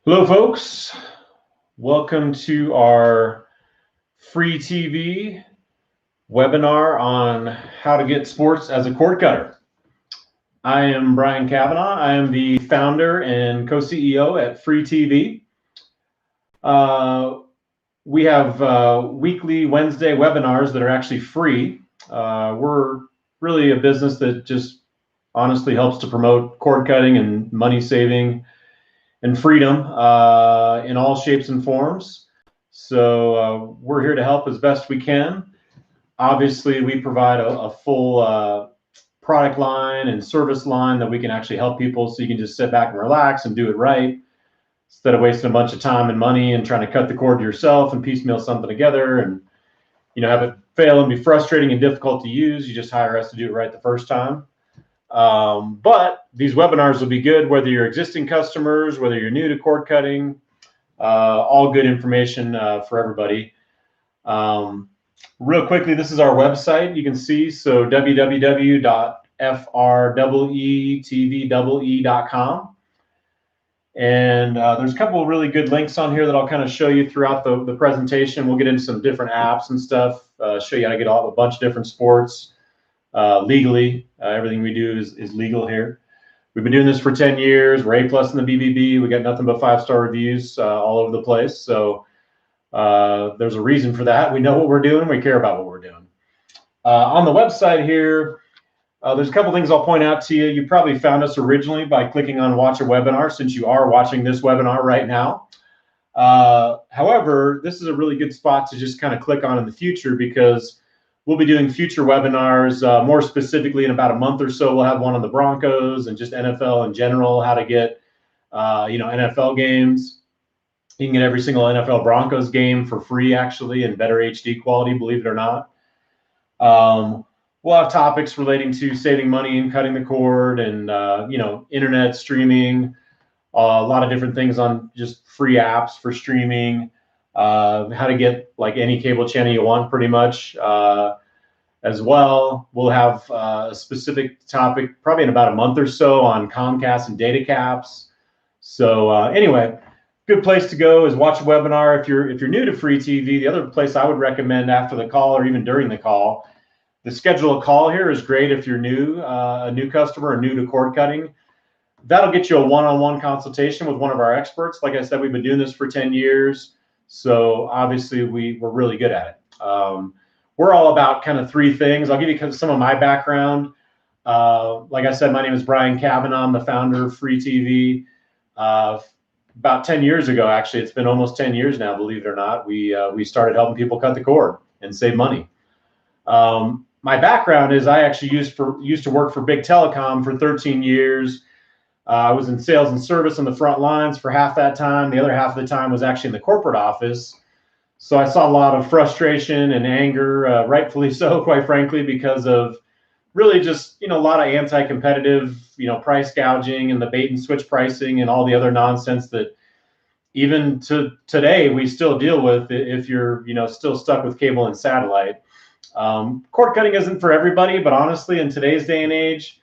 Hello, folks. Welcome to our free TV webinar on how to get sports as a cord cutter. I am Brian Cavanaugh. I am the founder and co-CEO at Free TV. We have weekly Wednesday webinars that are actually free. We're really a business that just honestly helps to promote cord cutting and money saving and freedom in all shapes and forms. So we're here to help as best we can. Obviously, we provide a full product line and service line that we can actually help people, so you can just sit back and relax and do it right, instead of wasting a bunch of time and money and trying to cut the cord yourself and piecemeal something together and have it fail and be frustrating and difficult to use. You just hire us to do it right the first time. But these webinars will be good whether you're existing customers, whether you're new to cord cutting, all good information for everybody. Real quickly, this is our website. You can see, so www.freetv.com. And there's a couple of really good links on here that I'll kind of show you throughout the presentation. We'll get into some different apps and stuff, show you how to get a bunch of different sports legally. Everything we do is legal here. We've been doing this for 10 years. We're A+ in the BBB. We got nothing but 5-star reviews all over the place. So there's a reason for that. We know what we're doing. We care about what we're doing. On the website here, there's a couple things I'll point out to you. You probably found us originally by clicking on Watch a Webinar, since you are watching this webinar right now. However, this is a really good spot to just kind of click on in the future, because we'll be doing future webinars. More specifically, in about a month or so, we'll have one on the Broncos and just NFL in general, how to get NFL games. You can get every single NFL Broncos game for free, actually, in better HD quality, believe it or not. We'll have topics relating to saving money and cutting the cord, and internet streaming, a lot of different things on just free apps for streaming, how to get like any cable channel you want, pretty much. As well, we'll have a specific topic probably in about a month or so on Comcast and data caps. So anyway, good place to go is Watch a Webinar. If you're new to free TV, the other place I would recommend after the call, or even during the call, the schedule a call here is great if you're new, a new customer or new to cord cutting. That'll get you a one-on-one consultation with one of our experts. Like I said, we've been doing this for 10 years. So obviously we're really good at it. We're all about kind of three things. I'll give you some of my background. Like I said, my name is Brian Cavanaugh. I'm the founder of Free TV. About 10 years ago, actually, it's been almost 10 years now, believe it or not, we started helping people cut the cord and save money. My background is I actually used to work for Big Telecom for 13 years. I was in sales and service on the front lines for half that time. The other half of the time was actually in the corporate office. So I saw a lot of frustration and anger, rightfully so, quite frankly, because of really just, a lot of anti-competitive, price gouging and the bait and switch pricing and all the other nonsense that even to today we still deal with if you're, still stuck with cable and satellite. Cord cutting isn't for everybody, but honestly, in today's day and age,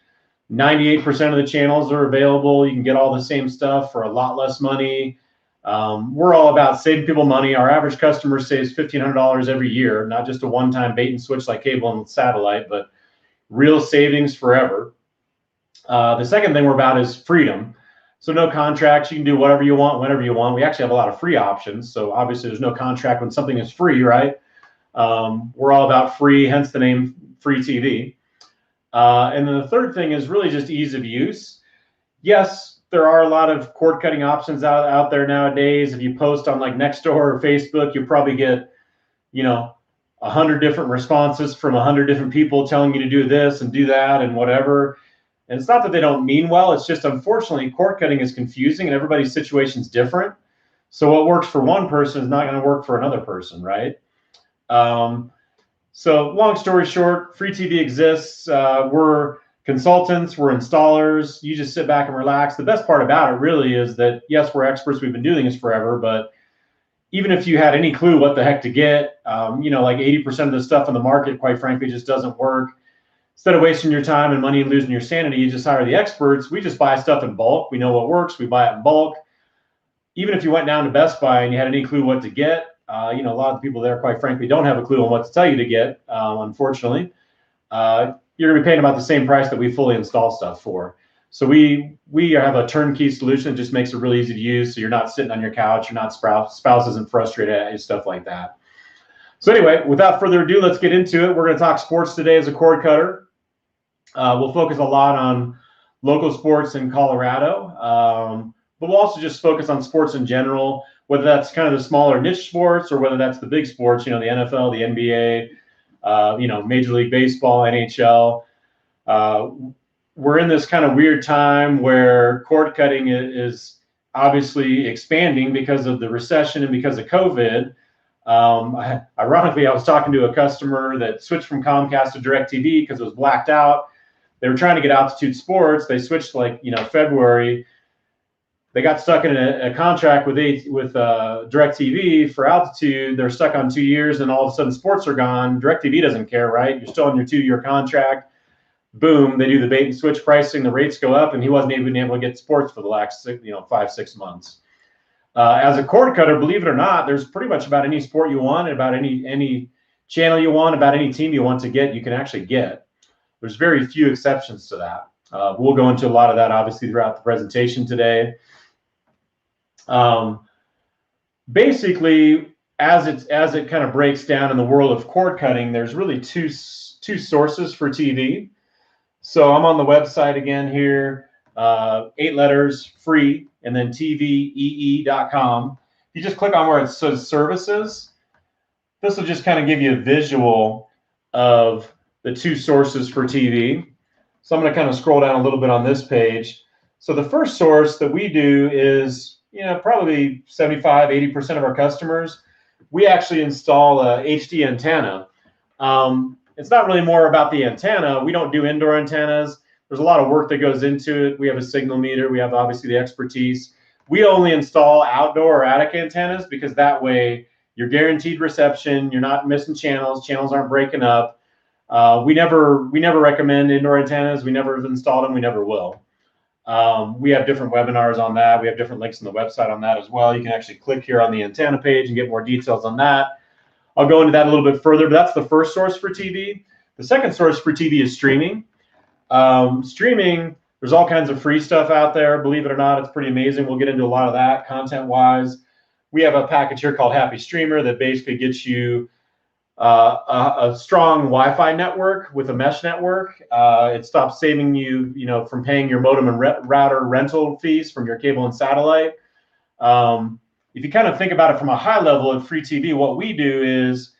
98% of the channels are available. You can get all the same stuff for a lot less money. We're all about saving people money. Our average customer saves $1,500 every year, not just a one-time bait and switch like cable and satellite, but real savings forever. The second thing we're about is freedom. So no contracts. You can do whatever you want, whenever you want. We actually have a lot of free options. So obviously there's no contract when something is free, right? We're all about free, hence the name Free TV. And then the third thing is really just ease of use. Yes, there are a lot of cord cutting options out there nowadays. If you post on like Nextdoor or Facebook, you probably get, 100 different responses from 100 different people telling you to do this and do that and whatever. And it's not that they don't mean well. It's just, unfortunately, cord cutting is confusing and everybody's situation is different. So what works for one person is not going to work for another person, right? So long story short, Free TV exists. We're consultants, we're installers. You just sit back and relax. The best part about it really is that, yes, we're experts. We've been doing this forever, but even if you had any clue what the heck to get, like 80% of the stuff in the market, quite frankly, just doesn't work. Instead of wasting your time and money and losing your sanity, you just hire the experts. We just buy stuff in bulk. We know what works. We buy it in bulk. even if you went down to Best Buy and you had any clue what to get, you know, a lot of people there, quite frankly, don't have a clue on what to tell you to get, unfortunately. You're going to be paying about the same price that we fully install stuff for. So we have a turnkey solution that just makes it really easy to use. So you're not sitting on your couch, your spouse isn't frustrated at you, stuff like that. So anyway, without further ado, let's get into it. We're going to talk sports today as a cord cutter. We'll focus a lot on local sports in Colorado, but we'll also just focus on sports in general, whether that's kind of the smaller niche sports or whether that's the big sports, you know, the NFL, the NBA, you know, Major League Baseball, NHL. We're in this kind of weird time where cord cutting is obviously expanding because of the recession and because of COVID. Ironically, I was talking to a customer that switched from Comcast to DirecTV because it was blacked out. They were trying to get Altitude Sports. They switched like, you know, February. They got stuck in a contract with DirecTV for Altitude. They're stuck on 2 years, and all of a sudden sports are gone. DirecTV doesn't care, right? You're still on your 2-year contract. Boom, they do the bait and switch pricing. The rates go up, and he wasn't even able to get sports for the last 5-6 months. As a cord cutter, believe it or not, there's pretty much about any sport you want, about any channel you want, about any team you want to get, you can actually get. There's very few exceptions to that. We'll go into a lot of that, obviously, throughout the presentation today. Basically, as it kind of breaks down in the world of cord cutting, there's really two sources for TV. So I'm on the website again here, 8 letters, free, and then tvee.com. You just click on where it says services. This will just kind of give you a visual of the 2 sources for TV. So I'm going to kind of scroll down a little bit on this page. So the first source that we do is, you know, probably 75–80% of our customers, we actually install a HD antenna. It's not really more about the antenna. We don't do indoor antennas. There's a lot of work that goes into it. We have a signal meter. We have obviously the expertise. We only install outdoor or attic antennas because that way you're guaranteed reception. You're not missing channels. Channels aren't breaking up. We never recommend indoor antennas. We never have installed them. We never will. We have different webinars on that. We have different links on the website on that as well. You can actually click here on the antenna page and get more details on that. I'll go into that a little bit further, but that's the first source for TV. The second source for TV is streaming. Streaming, there's all kinds of free stuff out there. Believe it or not, it's pretty amazing. We'll get into a lot of that content-wise. We have a package here called Happy Streamer that basically gets you a strong Wi-Fi network with a mesh network. It stops saving you, from paying your modem and router rental fees from your cable and satellite. If you kind of think about it from a high level at free TV, what we do is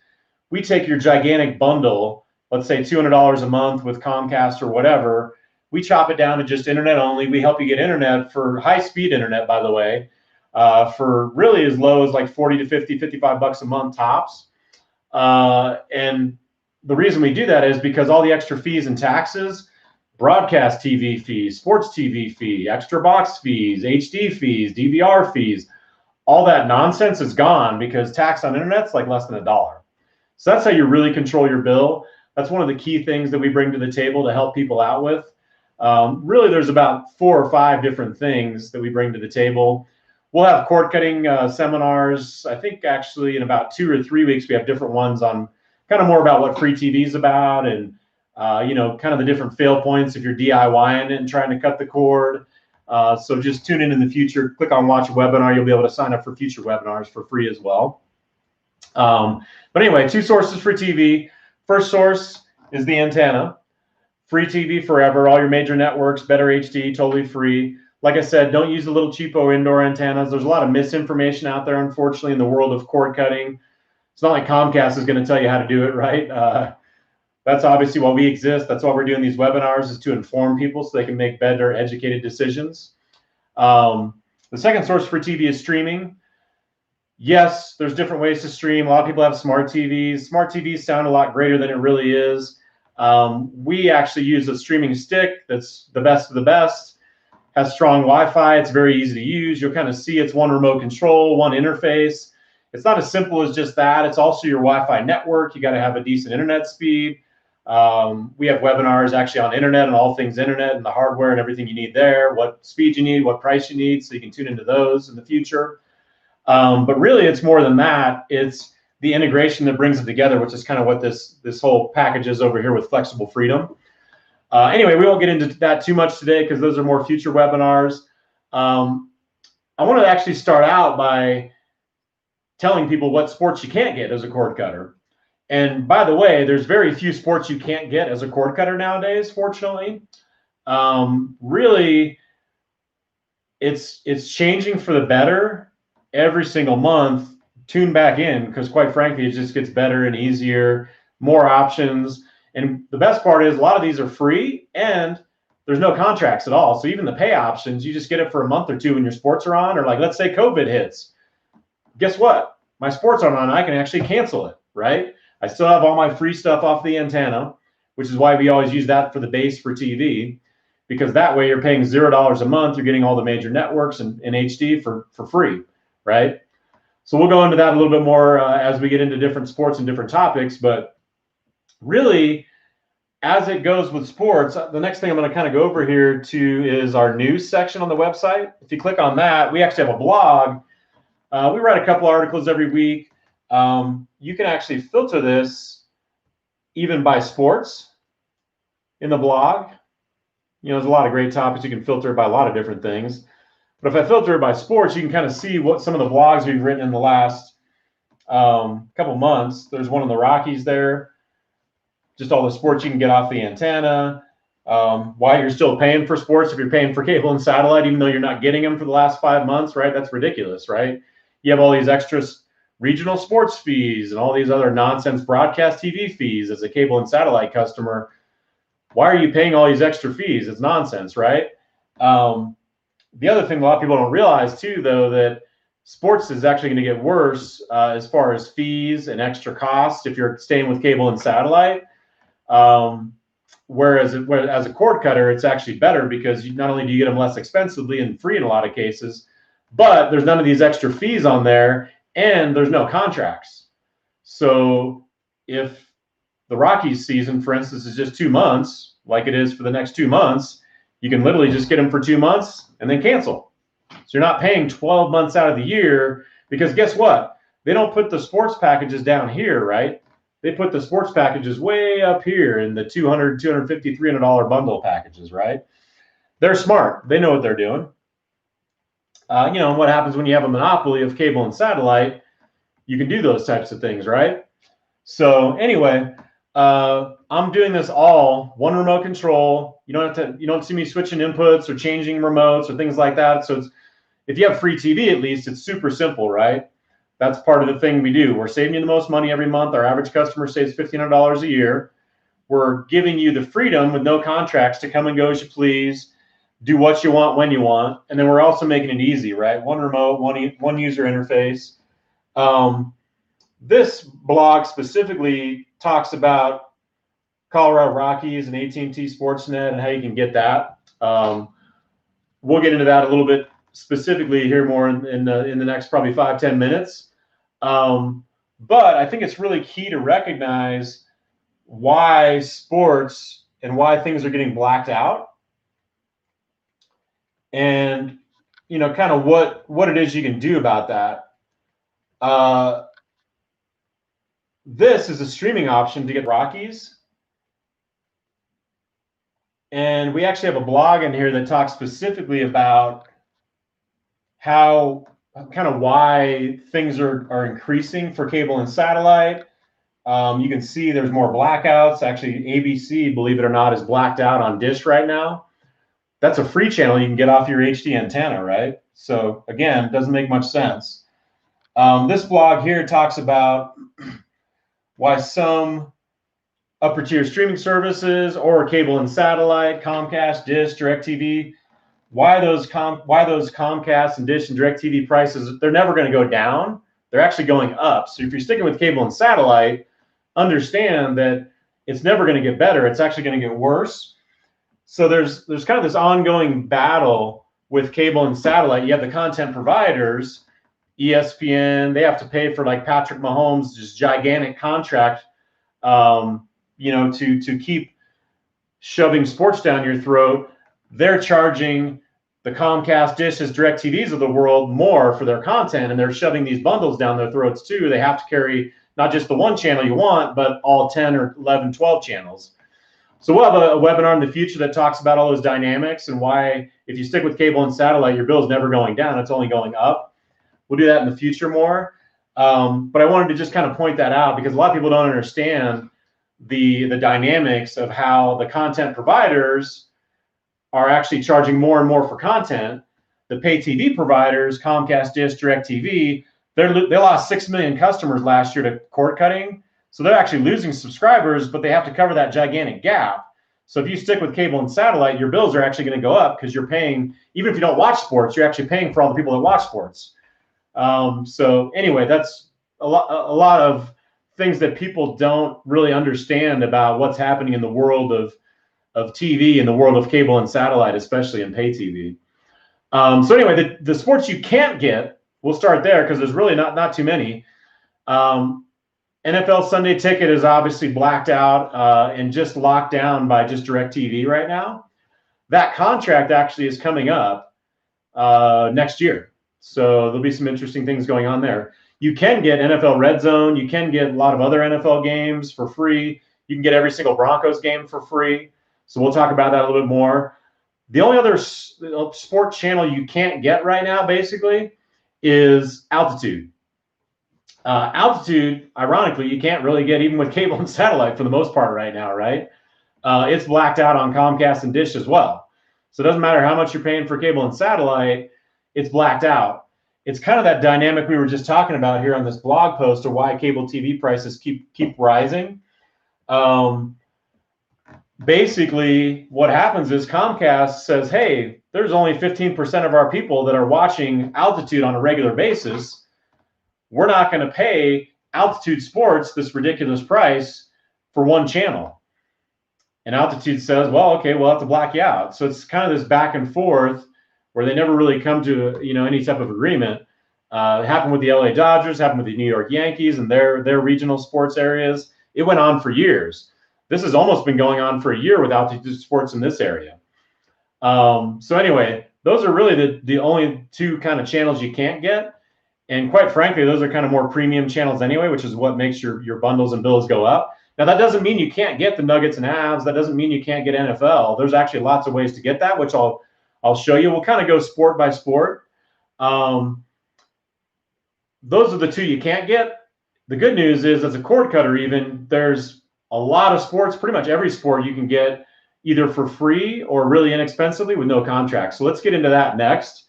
we take your gigantic bundle, let's say $200 a month with Comcast or whatever. We chop it down to just internet only. We help you get internet for high-speed internet, by the way, for really as low as like 40 to 50, 55 bucks a month tops. And the reason we do that is because all the extra fees and taxes, broadcast TV fees, sports TV fee, extra box fees, HD fees, DVR fees, all that nonsense is gone because tax on internet's like less than $1. So that's how you really control your bill. That's one of the key things that we bring to the table to help people out with. Really, there's about 4 or 5 different things that we bring to the table. We'll have cord cutting seminars. I think actually in about 2 or 3 weeks, we have different ones on kind of more about what free TV is about and, kind of the different fail points if you're DIYing it and trying to cut the cord. So just tune in the future, click on watch a webinar. You'll be able to sign up for future webinars for free as well. But anyway, 2 sources for TV. First source is the antenna. Free TV forever, all your major networks, better HD, totally free. Like I said, don't use the little cheapo indoor antennas. There's a lot of misinformation out there, unfortunately, in the world of cord cutting. It's not like Comcast is going to tell you how to do it, right? That's obviously why we exist. That's why we're doing these webinars, is to inform people so they can make better educated decisions. The second source for TV is streaming. Yes, there's different ways to stream. A lot of people have smart TVs. Smart TVs sound a lot greater than it really is. We actually use a streaming stick that's the best of the best, has strong Wi-Fi. It's very easy to use. You'll kind of see it's one remote control, one interface. It's not as simple as just that. It's also your Wi-Fi network. You got to have a decent internet speed. We have webinars actually on internet and all things internet and the hardware and everything you need there, what speed you need, what price you need, so you can tune into those in the future. But really, it's more than that. It's the integration that brings it together, which is kind of what this whole package is over here with Flexible Freedom. Anyway, we won't get into that too much today because those are more future webinars. I want to actually start out by telling people what sports you can't get as a cord cutter. And by the way, there's very few sports you can't get as a cord cutter nowadays, fortunately. Really, it's changing for the better every single month. Tune back in because quite frankly, it just gets better and easier, more options. And the best part is a lot of these are free and there's no contracts at all. So even the pay options, you just get it for a month or two when your sports are on, or like, let's say COVID hits. Guess what? My sports aren't on. I can actually cancel it, right? I still have all my free stuff off the antenna, which is why we always use that for the base for TV, because that way you're paying $0 a month. You're getting all the major networks in HD for free, right? So we'll go into that a little bit more as we get into different sports and different topics. But really, as it goes with sports, the next thing I'm going to kind of go over here to is our news section on the website. If you click on that, we actually have a blog. We write a couple articles every week. You can actually filter this even by sports in the blog. You know, there's a lot of great topics. You can filter it by a lot of different things. But if I filter it by sports, you can kind of see what some of the blogs we've written in the last couple months. There's one on the Rockies there. Just all the sports you can get off the antenna, why you're still paying for sports if you're paying for cable and satellite, even though you're not getting them for the last 5 months, right? That's ridiculous, right? You have all these extra regional sports fees and all these other nonsense broadcast TV fees as a cable and satellite customer. Why are you paying all these extra fees? It's nonsense, right? The other thing a lot of people don't realize too, though, that sports is actually going to get worse as far as fees and extra costs if you're staying with cable and satellite. Whereas as a cord cutter, it's actually better because not only do you get them less expensively and free in a lot of cases, but there's none of these extra fees on there and there's no contracts. So if the Rockies season, for instance, is just 2 months, like it is for the next 2 months, you can literally just get them for 2 months and then cancel. So you're not paying 12 months out of the year because guess what? They don't put the sports packages down here, right? They put the sports packages way up here in the $200, $250, $300 bundle packages, right? They're smart. They know what they're doing. You know, what happens when you have a monopoly of cable and satellite, you can do those types of things, right? So anyway, I'm doing this all one remote control. You don't see me switching inputs or changing remotes or things like that. So if you have free TV, at least it's super simple, right? That's part of the thing we do. We're saving you the most money every month. Our average customer saves $1,500 a year. We're giving you the freedom with no contracts to come and go as you please, do what you want when you want. And then we're also making it easy, right? One remote, one user interface. This blog specifically talks about Colorado Rockies and AT&T SportsNet and how you can get that. We'll get into that a little bit specifically here more in the next probably 5-10 minutes. But I think it's really key to recognize why sports and why things are getting blacked out, and you know, kind of what it is you can do about that. This is a streaming option to get Rockies, and we actually have a blog in here that talks specifically about how kind of why things are increasing for cable and satellite. You can see there's more blackouts. Actually, ABC, believe it or not, is blacked out on Dish right now. That's a free channel you can get off your HD antenna, right? So again, it doesn't make much sense. This blog here talks about why some upper tier streaming services or cable and satellite, Comcast, Dish, DirecTV, why those Comcast and Dish and DirecTV prices, they're never going to go down. They're actually going up. So if you're sticking with cable and satellite, understand that it's never going to get better. It's actually going to get worse. So there's kind of this ongoing battle with cable and satellite. You have the content providers, ESPN, they have to pay for like Patrick Mahomes' just gigantic contract, you know, to keep shoving sports down your throat. They're charging the Comcast, Dishes, DirecTVs of the world more for their content, and they're shoving these bundles down their throats too. They have to carry not just the one channel you want, but all 10 or 11, 12 channels. So we'll have a webinar in the future that talks about all those dynamics and why, if you stick with cable and satellite, your bill is never going down. It's only going up. We'll do that in the future more. But I wanted to just kind of point that out because a lot of people don't understand the dynamics of how the content providers are actually charging more and more for content. The pay TV providers, Comcast, Dish, DirecTV, they lost 6 million customers last year to cord cutting. So they're actually losing subscribers, but they have to cover that gigantic gap. So if you stick with cable and satellite, your bills are actually going to go up because you're paying, even if you don't watch sports, you're actually paying for all the people that watch sports. So anyway, that's a lot of things that people don't really understand about what's happening in the world of TV, in the world of cable and satellite, especially in pay TV. So anyway, the sports you can't get, we'll start there because there's really not too many. NFL Sunday Ticket is obviously blacked out and just locked down by just DirecTV right now. That contract actually is coming up next year. So there'll be some interesting things going on there. You can get NFL Red Zone. You can get a lot of other NFL games for free. You can get every single Broncos game for free. So we'll talk about that a little bit more. The only other sports channel you can't get right now, basically, is Altitude. Altitude, ironically, you can't really get even with cable and satellite for the most part right now, right? It's blacked out on Comcast and Dish as well. So it doesn't matter how much you're paying for cable and satellite, it's blacked out. It's kind of that dynamic we were just talking about here on this blog post of why cable TV prices keep rising. Basically, what happens is Comcast says, hey, there's only 15% of our people that are watching Altitude on a regular basis. We're not going to pay Altitude Sports this ridiculous price for one channel. And Altitude says, well, okay, we'll have to black you out. So it's kind of this back and forth where they never really come to any type of agreement. It happened with the LA Dodgers, happened with the New York Yankees and their regional sports areas. It went on for years. This has almost been going on for a year with Altitude Sports in this area. So anyway, those are really the only two kind of channels you can't get. And quite frankly, those are kind of more premium channels anyway, which is what makes your bundles and bills go up. Now, that doesn't mean you can't get the Nuggets and Avs. That doesn't mean you can't get NFL. There's actually lots of ways to get that, which I'll show you. We'll kind of go sport by sport. Those are the two you can't get. The good news is, as a cord cutter even, there's a lot of sports, pretty much every sport you can get either for free or really inexpensively with no contract. So let's get into that next.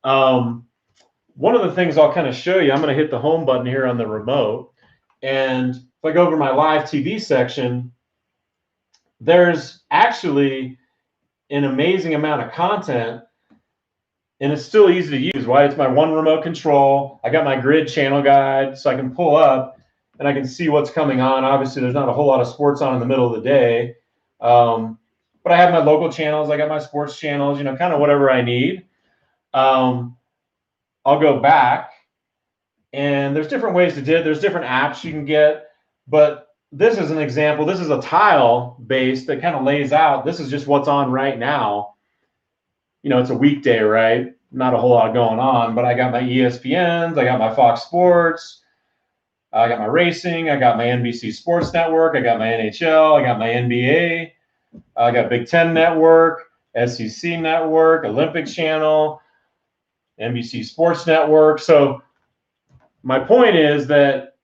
One of the things I'll kind of show you, I'm going to hit the home button here on the remote. And if I go over my live TV section, there's actually an amazing amount of content, and it's still easy to use. Why? It's my one remote control. I got my grid channel guide, so I can pull up and I can see what's coming on. Obviously, there's not a whole lot of sports on in the middle of the day. But I have my local channels. I got my sports channels, kind of whatever I need. I'll go back, and there's different ways to do it. There's different apps you can get, but this is an example. This is a tile base that kind of lays out. This is just what's on right now. It's a weekday, right? Not a whole lot going on, but I got my ESPNs, I got my Fox Sports, I got my racing, I got my NBC Sports Network, I got my NHL, I got my NBA, I got Big Ten Network, SEC Network, Olympic Channel, NBC Sports Network. So my point is that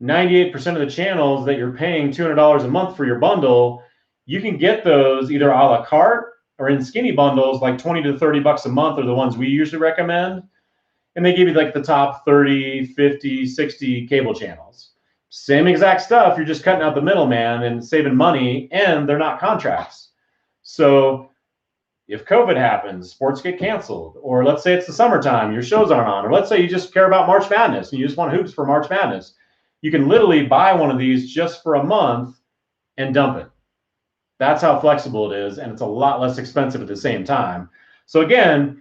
98% of the channels that you're paying $200 a month for your bundle, you can get those either a la carte or in skinny bundles, like 20 to 30 bucks a month are the ones we usually recommend. And they give you like the top 30, 50, 60 cable channels. Same exact stuff. You're just cutting out the middleman and saving money, and they're not contracts. So if COVID happens, sports get canceled, or let's say it's the summertime, your shows aren't on, or let's say you just care about March Madness and you just want hoops for March Madness, you can literally buy one of these just for a month and dump it. That's how flexible it is, and it's a lot less expensive at the same time. So again,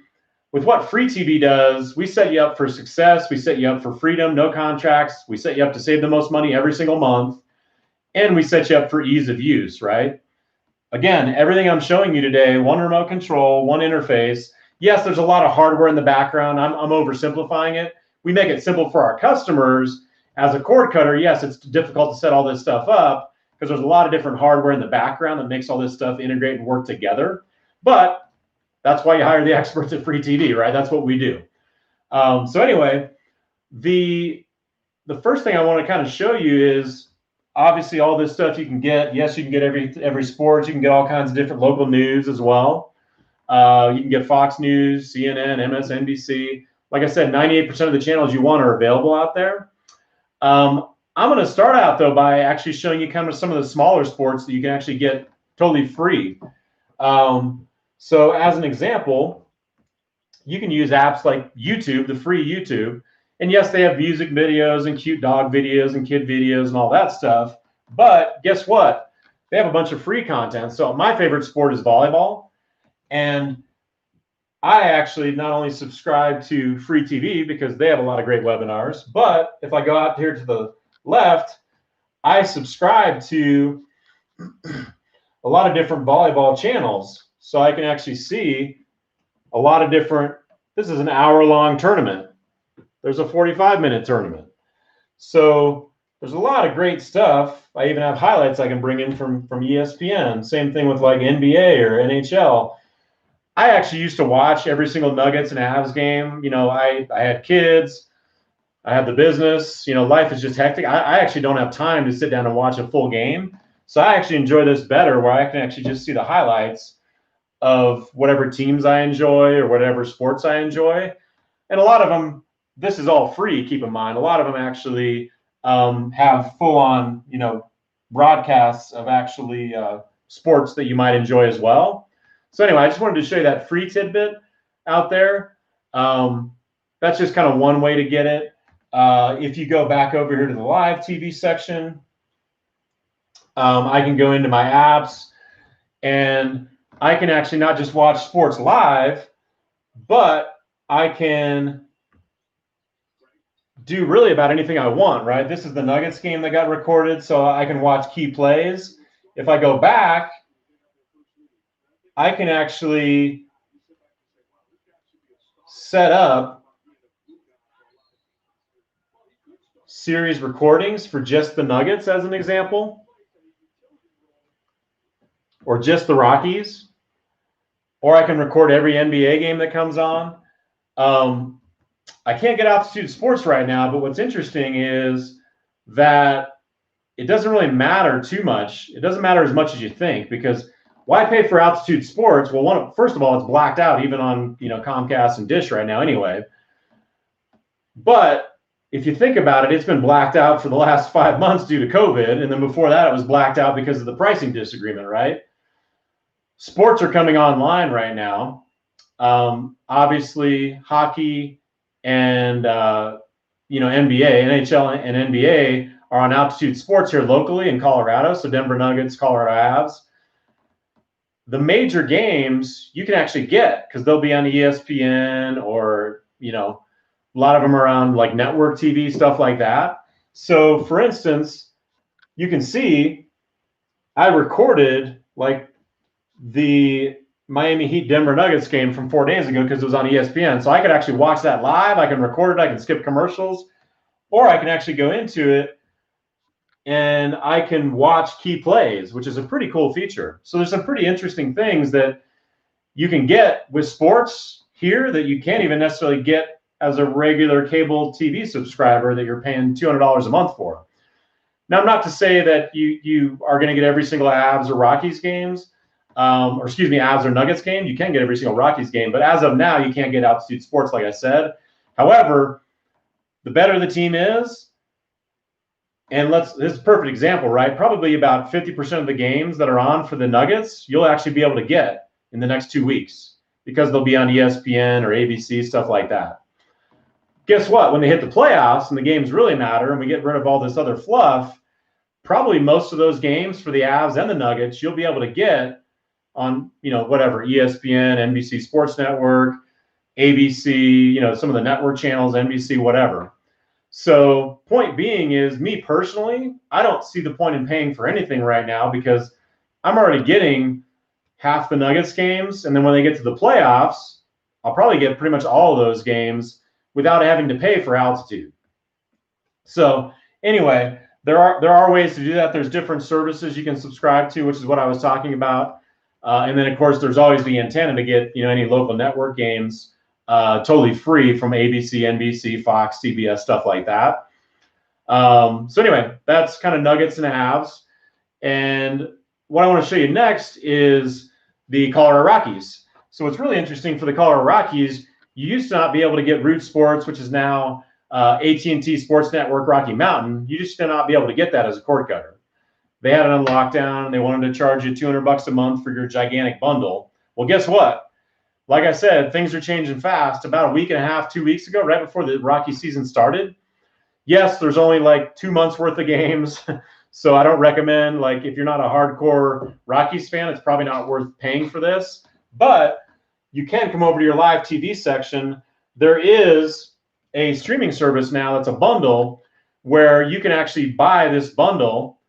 with what free TV does, we set you up for success, we set you up for freedom, no contracts, we set you up to save the most money every single month, and we set you up for ease of use, right? Again, everything I'm showing you today, one remote control, one interface. Yes, there's a lot of hardware in the background. I'm oversimplifying it. We make it simple for our customers. As a cord cutter, yes, it's difficult to set all this stuff up because there's a lot of different hardware in the background that makes all this stuff integrate and work together. But that's why you hire the experts at Free TV, right? That's what we do. So anyway, the first thing I want to kind of show you is obviously all this stuff you can get. Yes, you can get every sport. You can get all kinds of different local news as well. You can get Fox News, CNN, MSNBC. Like I said, 98% of the channels you want are available out there. I'm going to start out, though, by actually showing you kind of some of the smaller sports that you can actually get totally free. So as an example, you can use apps like YouTube, the free YouTube. And yes, they have music videos and cute dog videos and kid videos and all that stuff. But guess what? They have a bunch of free content. So my favorite sport is volleyball. And I actually not only subscribe to Free TV because they have a lot of great webinars, but if I go out here to the left, I subscribe to a lot of different volleyball channels. So I can actually see a lot of different, this is an hour-long tournament. There's a 45-minute tournament. So there's a lot of great stuff. I even have highlights I can bring in from ESPN. Same thing with like NBA or NHL. I actually used to watch every single Nuggets and Avs game. You know, I had kids. I had the business. You know, life is just hectic. I actually don't have time to sit down and watch a full game. So I actually enjoy this better where I can actually just see the highlights of whatever teams I enjoy or whatever sports I enjoy. And a lot of them, this is all free, keep in mind. A lot of them actually have full-on, you know, broadcasts of actually sports that you might enjoy as well. So anyway, I just wanted to show you that free tidbit out there. That's just kind of one way to get it. If you go back over here to the live TV section, I can go into my apps and I can actually not just watch sports live, but I can do really about anything I want, right? This is the Nuggets game that got recorded, so I can watch key plays. If I go back, I can actually set up series recordings for just the Nuggets as an example, or just the Rockies, or I can record every NBA game that comes on. I can't get Altitude Sports right now, but what's interesting is that it doesn't really matter too much. It doesn't matter as much as you think, because why pay for Altitude Sports? Well, first of all, it's blacked out even on, you know, Comcast and Dish right now anyway. But if you think about it, it's been blacked out for the last 5 months due to COVID. And then before that, it was blacked out because of the pricing disagreement, right? Sports are coming online right now. Obviously, hockey and, you know, NBA, NHL and NBA are on Altitude Sports here locally in Colorado. So Denver Nuggets, Colorado Avs. The major games you can actually get because they'll be on ESPN or, you know, a lot of them are on like network TV, stuff like that. So for instance, you can see I recorded like the Miami Heat Denver Nuggets game from 4 days ago because it was on ESPN. So I could actually watch that live. I can record it. I can skip commercials, or I can actually go into it and I can watch key plays, which is a pretty cool feature. So there's some pretty interesting things that you can get with sports here that you can't even necessarily get as a regular cable TV subscriber that you're paying $200 a month for. Now, not to say that you are going to get every single Avs or Rockies games, or excuse me, Avs or Nuggets game. You can get every single Rockies game, but as of now, you can't get Altitude Sports, like I said. However, the better the team is, and this is a perfect example, right? Probably about 50% of the games that are on for the Nuggets, you'll actually be able to get in the next 2 weeks because they'll be on ESPN or ABC, stuff like that. Guess what? When they hit the playoffs and the games really matter and we get rid of all this other fluff, probably most of those games for the Avs and the Nuggets, you'll be able to get on, you know, whatever, ESPN, NBC Sports Network, ABC, you know, some of the network channels, NBC, whatever. So point being is, me personally, I don't see the point in paying for anything right now because I'm already getting half the Nuggets games. And then when they get to the playoffs, I'll probably get pretty much all of those games without having to pay for altitude. So anyway, there are ways to do that. There's different services you can subscribe to, which is what I was talking about. And then, of course, there's always the antenna to get any local network games totally free from ABC, NBC, Fox, CBS, stuff like that. So anyway, that's kind of nuggets and halves. And what I want to show you next is the Colorado Rockies. So what's really interesting for the Colorado Rockies, you used to not be able to get Root Sports, which is now AT&T Sports Network Rocky Mountain. You just did not be able to get that as a cord cutter. They had it on lockdown, and they wanted to charge you $200 a month for your gigantic bundle. Well, guess what? Like I said, things are changing fast. About a week and a half, 2 weeks ago, right before the Rocky season started, yes, there's only like 2 months worth of games. So I don't recommend, like, if you're not a hardcore Rockies fan, it's probably not worth paying for this. But you can come over to your live TV section. There is a streaming service now that's a bundle where you can actually buy this bundle,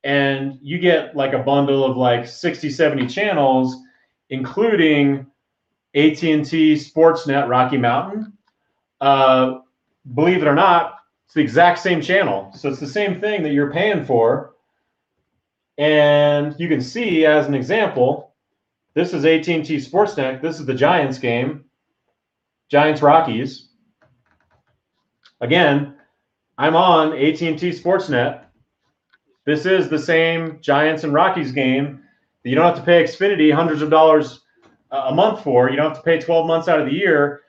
and you get like a bundle of like 60, 70 channels, including AT&T SportsNet Rocky Mountain. Believe it or not, it's the exact same channel. So it's the same thing that you're paying for. And you can see, as an example, this is AT&T SportsNet. This is the Giants game, Giants-Rockies. Again, I'm on AT&T SportsNet. This is the same Giants and Rockies game that you don't have to pay Xfinity hundreds of dollars a month for. You don't have to pay 12 months out of the year.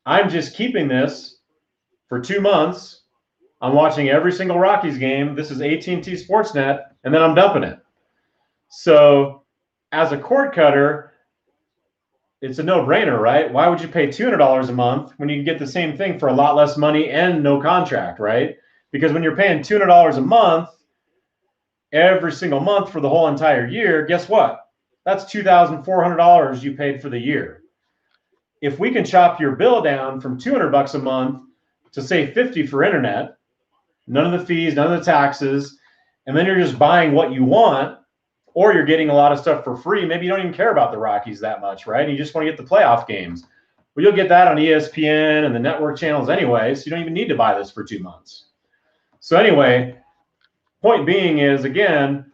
I'm just keeping this for 2 months. I'm watching every single Rockies game. This is AT&T SportsNet, and then I'm dumping it. So as a cord cutter, it's a no-brainer, right? Why would you pay $200 a month when you can get the same thing for a lot less money and no contract, right? Because when you're paying $200 a month every single month for the whole entire year, guess what? That's $2,400 you paid for the year. If we can chop your bill down from $200 a month to, say, $50 for internet, none of the fees, none of the taxes, and then you're just buying what you want, or you're getting a lot of stuff for free. Maybe you don't even care about the Rockies that much, right? And you just want to get the playoff games. Well, you'll get that on ESPN and the network channels anyway, so you don't even need to buy this for 2 months. So anyway, point being is, again,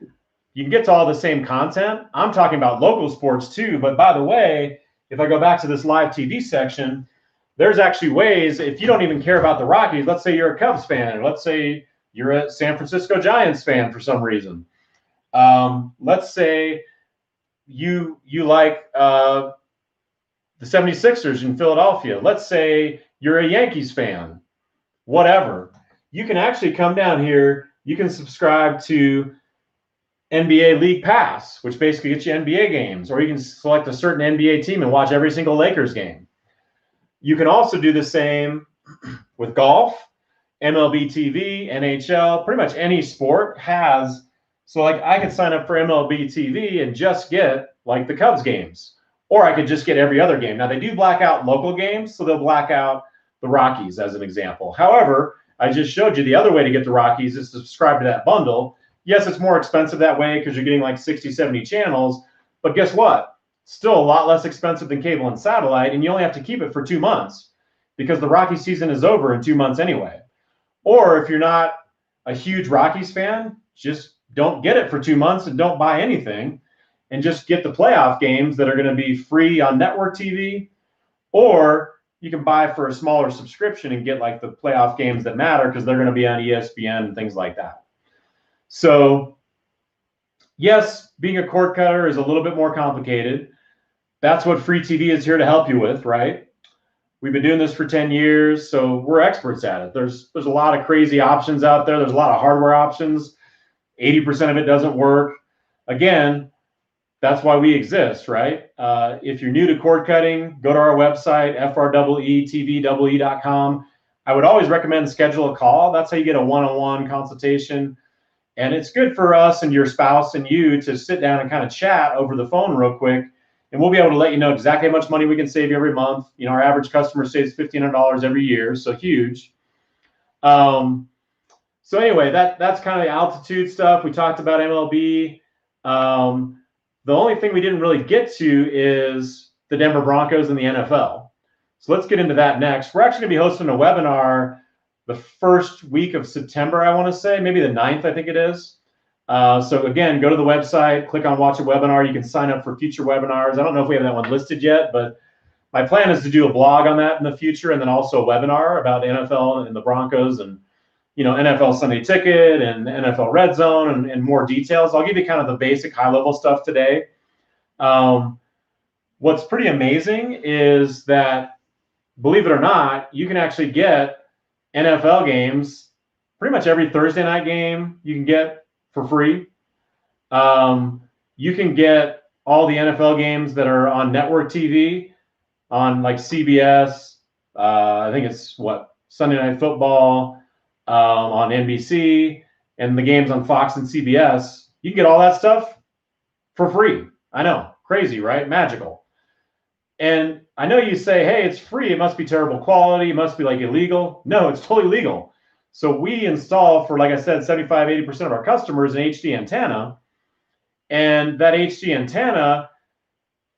you can get to all the same content. I'm talking about local sports too, but by the way, if I go back to this live TV section, there's actually ways, if you don't even care about the Rockies, let's say you're a Cubs fan, or let's say you're a San Francisco Giants fan for some reason. Let's say you like the 76ers in Philadelphia. Let's say you're a Yankees fan, whatever. You can actually come down here. You can subscribe to NBA League Pass, which basically gets you NBA games, or you can select a certain NBA team and watch every single Lakers game. You can also do the same with golf, MLB TV, NHL, pretty much any sport has. So like I could sign up for MLB TV and just get like the Cubs games, or I could just get every other game. Now they do black out local games, so they'll black out the Rockies as an example. However, I just showed you the other way to get the Rockies is to subscribe to that bundle. Yes, it's more expensive that way because you're getting like 60, 70 channels, but guess what? Still a lot less expensive than cable and satellite, and you only have to keep it for 2 months because the Rocky season is over in 2 months anyway. Or if you're not a huge Rockies fan, just don't get it for 2 months and don't buy anything, and just get the playoff games that are going to be free on network TV, or you can buy for a smaller subscription and get like the playoff games that matter because they're going to be on ESPN and things like that. So yes, being a cord cutter is a little bit more complicated. That's what free TV is here to help you with, right? We've been doing this for 10 years, so we're experts at it. There's a lot of crazy options out there. There's a lot of hardware options. 80% of it doesn't work. Again, that's why we exist, right? If you're new to cord cutting, go to our website, frweetv.com. I would always recommend schedule a call. That's how you get a one-on-one consultation. And it's good for us and your spouse and you to sit down and kind of chat over the phone real quick. And we'll be able to let you know exactly how much money we can save you every month. You know, our average customer saves $1,500 every year, so huge. So anyway, that's kind of the altitude stuff. We talked about MLB. The only thing we didn't really get to is the Denver Broncos and the NFL. So let's get into that next. We're actually going to be hosting a webinar the first week of September, I want to say, maybe the 9th, I think it is. So again, go to the website, click on watch a webinar. You can sign up for future webinars. I don't know if we have that one listed yet, but my plan is to do a blog on that in the future, and then also a webinar about the NFL and the Broncos, and NFL Sunday Ticket and NFL Red Zone, and more details. I'll give you kind of the basic high-level stuff today. What's pretty amazing is that, believe it or not, you can actually get NFL games, pretty much every Thursday night game you can get for free. You can get all the NFL games that are on network TV, on like CBS. I think it's Sunday Night Football, on NBC, and the games on Fox and CBS. You can get all that stuff for free. I know, crazy, right? Magical. And I know you say, hey, it's free. It must be terrible quality. It must be like illegal. No, it's totally legal. So we install for, like I said, 75, 80% of our customers an HD antenna. And that HD antenna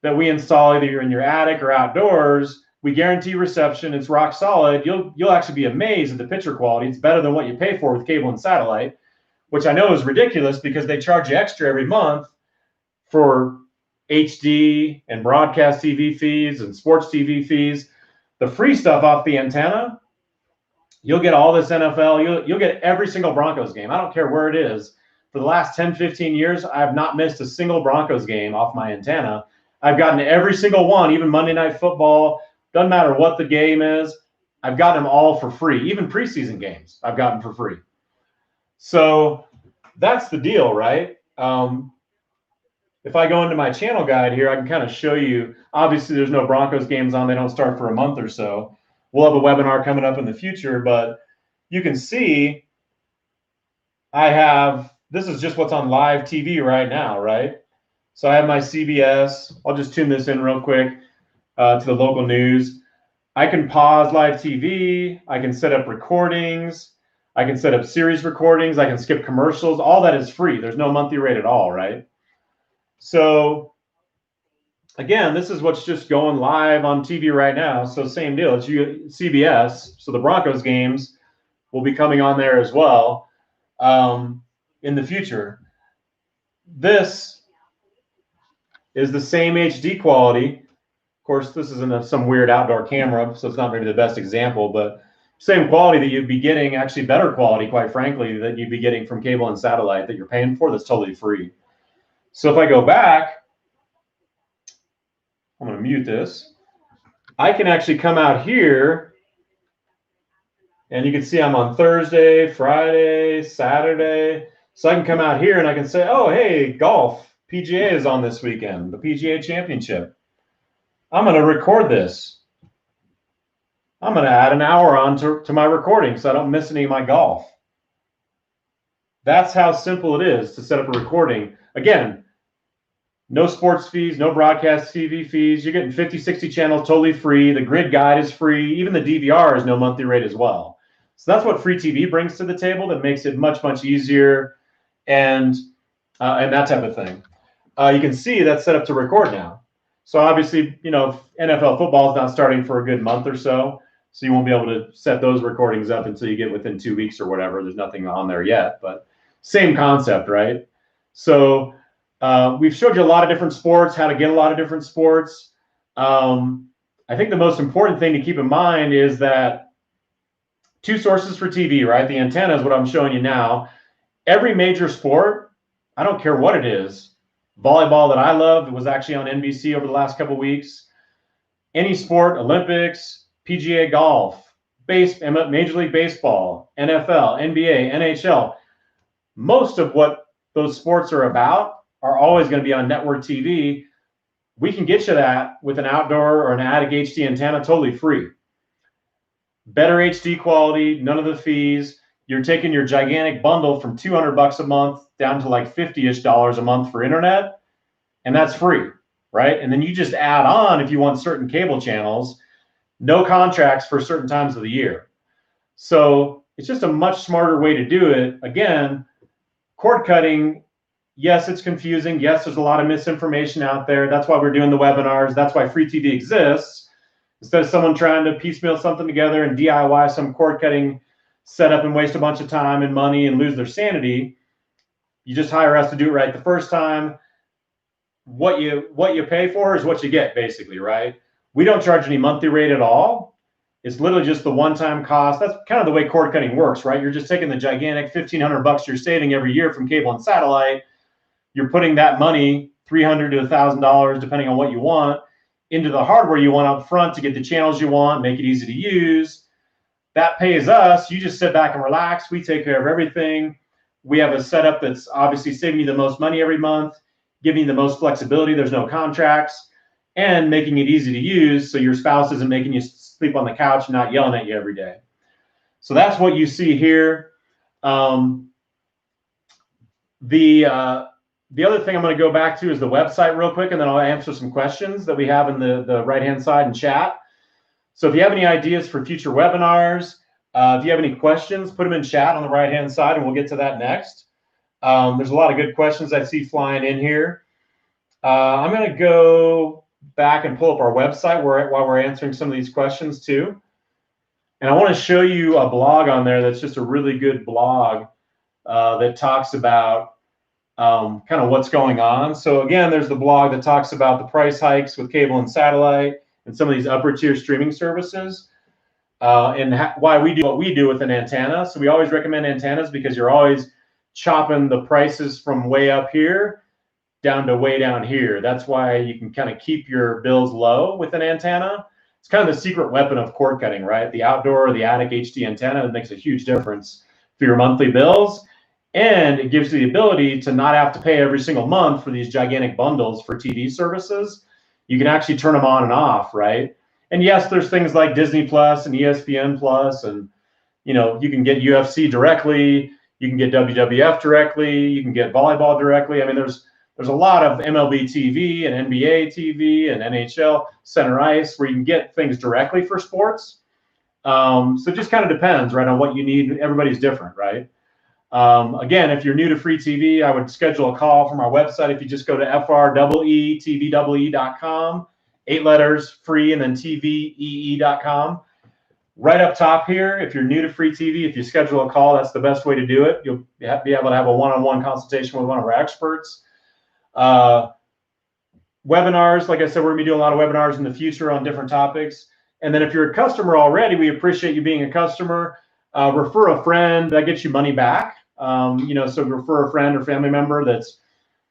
that we install, either you're in your attic or outdoors, we guarantee reception. It's rock solid. You'll actually be amazed at the picture quality. It's better than what you pay for with cable and satellite, which I know is ridiculous because they charge you extra every month for HD and broadcast TV fees and sports TV fees. The free stuff off the antenna, you'll get all this NFL. You'll get every single Broncos game. I don't care where it is. For the last 10, 15 years, I have not missed a single Broncos game off my antenna. I've gotten every single one, even Monday Night Football. Doesn't matter what the game is. I've gotten them all for free. Even preseason games I've gotten for free. So that's the deal, right? If I go into my channel guide here, I can kind of show you. Obviously, there's no Broncos games on. They don't start for a month or so. We'll have a webinar coming up in the future, but you can see this is just what's on live TV right now, right? So I have my CBS. I'll just tune this in real quick to the local news. I can pause live TV. I can set up recordings. I can set up series recordings. I can skip commercials. All that is free. There's no monthly rate at all, right? So again, this is what's just going live on TV right now. So same deal. It's CBS. So the Broncos games will be coming on there as well in the future. This is the same HD quality. Of course, this isn't some weird outdoor camera, so it's not maybe the best example, but same quality that you'd be getting, actually better quality, quite frankly, that you'd be getting from cable and satellite that you're paying for that's totally free. So if I go back, I'm going to mute this. I can actually come out here, and you can see I'm on Thursday, Friday, Saturday. So I can come out here and I can say, oh, hey, golf, PGA is on this weekend, the PGA Championship. I'm going to record this. I'm going to add an hour on to my recording so I don't miss any of my golf. That's how simple it is to set up a recording. Again, no sports fees, no broadcast TV fees. You're getting 50, 60 channels totally free. The grid guide is free. Even the DVR is no monthly rate as well. So that's what free TV brings to the table that makes it much, much easier and that type of thing. You can see that's set up to record now. So obviously, NFL football is not starting for a good month or so. So you won't be able to set those recordings up until you get within 2 weeks or whatever. There's nothing on there yet, but same concept, right? So we've showed you a lot of different sports, how to get a lot of different sports. I think the most important thing to keep in mind is that 2 sources for TV, right? The antenna is what I'm showing you now. Every major sport, I don't care what it is, volleyball that I love, it was actually on NBC over the last couple of weeks. Any sport, Olympics, PGA golf, Major League Baseball, NFL, NBA, NHL, most of what those sports are about are always going to be on network TV. We can get you that with an outdoor or an attic HD antenna totally free. Better HD quality, none of the fees. You're taking your gigantic bundle from $200 a month down to like $50-ish a month for internet, and that's free, right? And then you just add on if you want certain cable channels, no contracts for certain times of the year. So it's just a much smarter way to do it. Again, cord cutting, yes, it's confusing. Yes, there's a lot of misinformation out there. That's why we're doing the webinars. That's why free TV exists. Instead of someone trying to piecemeal something together and DIY some cord cutting setup and waste a bunch of time and money and lose their sanity, you just hire us to do it right the first time. What you pay for is what you get, basically, right? We don't charge any monthly rate at all. It's literally just the one-time cost. That's kind of the way cord cutting works, right? You're just taking the gigantic $1,500 you're saving every year from cable and satellite. You're putting that money, $300 to $1,000, depending on what you want, into the hardware you want up front to get the channels you want, make it easy to use. That pays us. You just sit back and relax. We take care of everything. We have a setup that's obviously saving you the most money every month, giving you the most flexibility. There's no contracts, and making it easy to use so your spouse isn't making you sleep on the couch and not yelling at you every day. So that's what you see here. The other thing I'm going to go back to is the website real quick, and then I'll answer some questions that we have in the right-hand side in chat. So if you have any ideas for future webinars, if you have any questions, put them in chat on the right-hand side, and we'll get to that next. There's a lot of good questions I see flying in here. I'm going to go back and pull up our website while we're answering some of these questions too. And I want to show you a blog on there that's just a really good blog that talks about kind of what's going on. So again, there's the blog that talks about the price hikes with cable and satellite and some of these upper tier streaming services, and why we do what we do with an antenna. So we always recommend antennas because you're always chopping the prices from way up here down to way down here. That's why you can kind of keep your bills low with an antenna. It's kind of the secret weapon of cord cutting, right? The outdoor or the attic HD antenna, it makes a huge difference for your monthly bills. And it gives you the ability to not have to pay every single month for these gigantic bundles for TV services. You can actually turn them on and off, right? And yes, there's things like Disney Plus and ESPN Plus, and you can get UFC directly, you can get WWF directly, you can get volleyball directly. I mean, there's a lot of MLB TV and NBA TV and NHL center ice where you can get things directly for sports. So it just kind of depends, right, on what you need. Everybody's different, right? Again, if you're new to free TV, I would schedule a call from our website. If you just go to freetvee.com, 8 letters, free, and then tvee.com. Right up top here, if you're new to free TV, if you schedule a call, that's the best way to do it. You'll be able to have a one-on-one consultation with one of our experts. Webinars, like I said, we're going to be doing a lot of webinars in the future on different topics. And then if you're a customer already, we appreciate you being a customer. Refer a friend, that gets you money back. So refer a friend or family member that's